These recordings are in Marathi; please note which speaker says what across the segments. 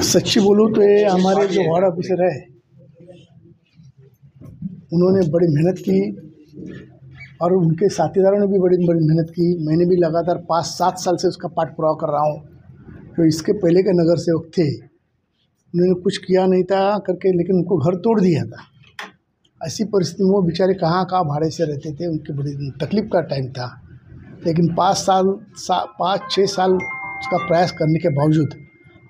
Speaker 1: सच्ची बोलूँ तो ये हमारे जो वार्ड ऑफिसर है उन्होंने बड़ी मेहनत की और उनके साथीदारों ने भी बड़ी बड़ी मेहनत की। मैंने भी लगातार 5-7 साल से उसका पाठ पुरावा कर रहा हूँ। तो इसके पहले के नगर सेवक थे, उन्होंने कुछ किया नहीं था करके, लेकिन उनको घर तोड़ दिया था। ऐसी परिस्थिति में वो बेचारे कहाँ कहाँ भाड़े से रहते थे, उनकी बड़ी तकलीफ़ का टाइम था। लेकिन 5-6 साल उसका प्रयास करने के बावजूद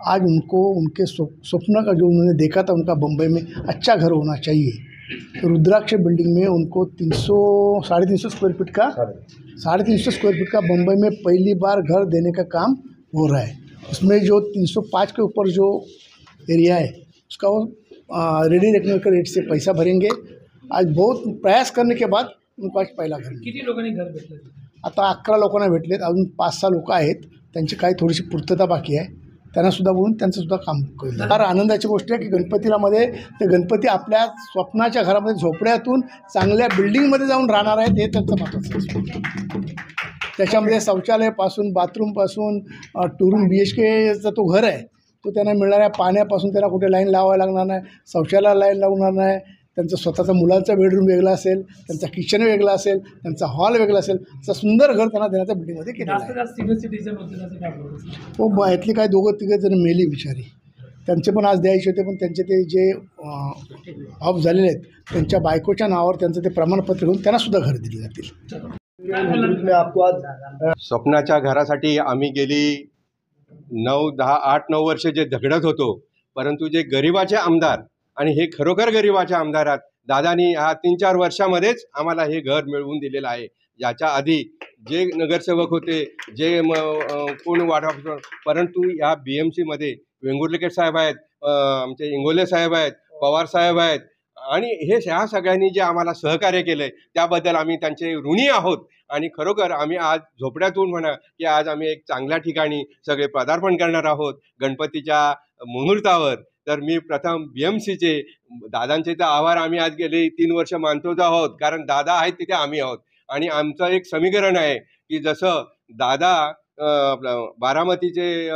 Speaker 1: आज उनको उनके स्वप्न का जो उन्होंने देखा था उनका बम्बई में अच्छा घर होना चाहिए, तो रुद्राक्ष बिल्डिंग में उनको 350 स्क्वायर फीट का 350 स्क्वायर फीट का बम्बई में पहली बार घर देने का काम हो रहा है। उसमें जो 305 के ऊपर जो एरिया है उसका वो रेडी रखने के रेट से पैसा भरेंगे। आज बहुत प्रयास करने के बाद उनको आज पहिला घर
Speaker 2: किती लोकांनी घर भेटलं?
Speaker 1: आता 11 लोकांना भेटलेत, अजून 5-6 लोक आहेत, त्यांची काही थोडीशी पूर्तता बाकी आहे, त्यांनासुद्धा बोलून त्यांचंसुद्धा काम करू। फार आनंदाची गोष्ट आहे की गणपतीलामध्ये ते गणपती आपल्या स्वप्नाच्या घरामध्ये झोपड्यातून चांगल्या बिल्डिंगमध्ये जाऊन राहणार आहेत, हे त्यांचं महत्त्वाचं आहे। त्याच्यामध्ये शौचालयापासून बाथरूमपासून 2 रूम BHKचा तो घर आहे, तो त्यांना मिळणाऱ्या पाण्यापासून त्यांना कुठे लाईन लावायला लागणार नाही, शौचालयाला लाईन लागणार नाही, त्यांचं स्वतःचा मुलांचा बेडरूम वेगळा असेल, त्यांचा किचन वेगळा असेल, त्यांचा हॉल वेगळा असेल, असं सुंदर घर त्यांना देण्याचा बिल्डिंगमध्ये केलं आहे।
Speaker 2: जास्त सीनियर सिटीजन होते असं काय बोलतो?
Speaker 1: हो, यातली काय 2-3 जण मेली बिचारी, त्यांचे पण आज द्यायचे होते, पण त्यांचे ते जे ऑफ झालेले आहेत त्यांच्या बायकोच्या नावावर त्यांचं ते प्रमाणपत्र घेऊन त्यांनासुद्धा घर दिले जातील।
Speaker 3: स्वप्नाच्या घरासाठी आम्ही गेली 8-9 वर्ष जे झगडत होतो, परंतु जे गरिबाचे आमदार आणि हे खरोखर गरिबाचे आमदार आहेत, दादानी ह्या 3-4 वर्षामध्येच आम्हाला हे घर मिळवून दिलेलं आहे। याच्या आधी जे नगरसेवक होते, जे कोण वार्ड ऑफिसर, परंतु या BMCमध्ये वेंगुर्लेकर साहेब आहेत, आमचे इंगोले साहेब आहेत, पवार साहेब आहेत, आणि ह्या सगळ्यांनी जे आम्हाला सहकार्य केलं आहे त्याबद्दल आम्ही त्यांचे ऋणी आहोत। आणि खरोखर आम्ही आज झोपड्यातून म्हणा की आज आम्ही एक चांगल्या ठिकाणी सगळे पदार्पण करणार आहोत गणपतीच्या मुहूर्तावर। तर मी प्रथम BMCचे दादांचे तर आभार आम्ही आज गेले 3 वर्ष मानतोच आहोत, कारण दादा आहेत तिथे आम्ही आहोत। आणि आमचं एक समीकरण आहे की जसं दादा बारामतीचे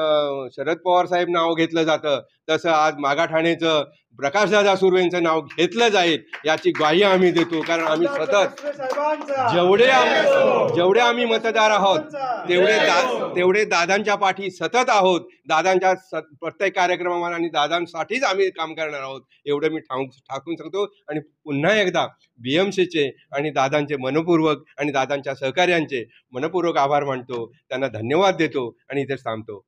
Speaker 3: शरद पवार साहेब नाव घेतलं जातं, तसं आज मागाठाणेचं प्रकाशदादा सुर्वेंचं नाव घेतलं जाईल याची ग्वाही आम्ही देतो। कारण आम्ही सतत जेवढे आम्ही मतदार आहोत तेवढे दादांच्या पाठी सतत आहोत, दादांच्या प्रत्येक कार्यक्रमावर आणि दादांसाठीच आम्ही काम करणार आहोत, एवढं मी ठाकून सांगतो। आणि पुन्हा एकदा BMCचे आणि दादांचे मनपूर्वक आणि दादांच्या सहकार्यांचे मनपूर्वक आभार मानतो, त्यांना धन्यवाद देतो आणि इथे थांबतो।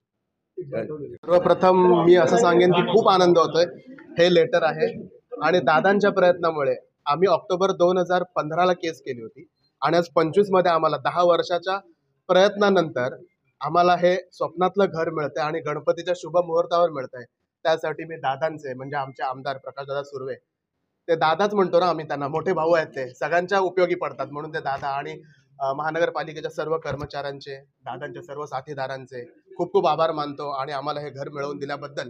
Speaker 4: सर्वप्रथम मी असं सांगेन की खूप आनंद होतोय। हे लेटर आहे आणि दादांच्या प्रयत्नामुळे आम्ही ऑक्टोबर 2015ला केस केली होती आणि आज 25 मध्ये आम्हाला 10 वर्षाच्या प्रयत्नानंतर आम्हाला हे स्वप्नातलं घर मिळतंय आणि गणपतीच्या शुभ मुहूर्तावर मिळतंय। त्यासाठी मी दादांचे म्हणजे आमचे आमदार प्रकाशदादा सुर्वे, ते दादाच म्हणतो ना आम्ही त्यांना, मोठे भाऊ आहेत, ते सगळ्यांच्या उपयोगी पडतात म्हणून ते दादा, आणि महानगरपालिकेच्या सर्व कर्मचाऱ्यांचे, दादांच्या सर्व साथीदारांचे खूप खूप आभार मानतो। आणि आम्हाला हे घर मिळवून दिल्याबद्दल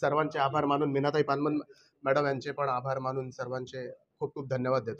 Speaker 4: सर्वांचे आभार मानून मीनाताई पानमन मॅडम यांचे पण आभार मानून सर्वांचे खूप खूप धन्यवाद देतो।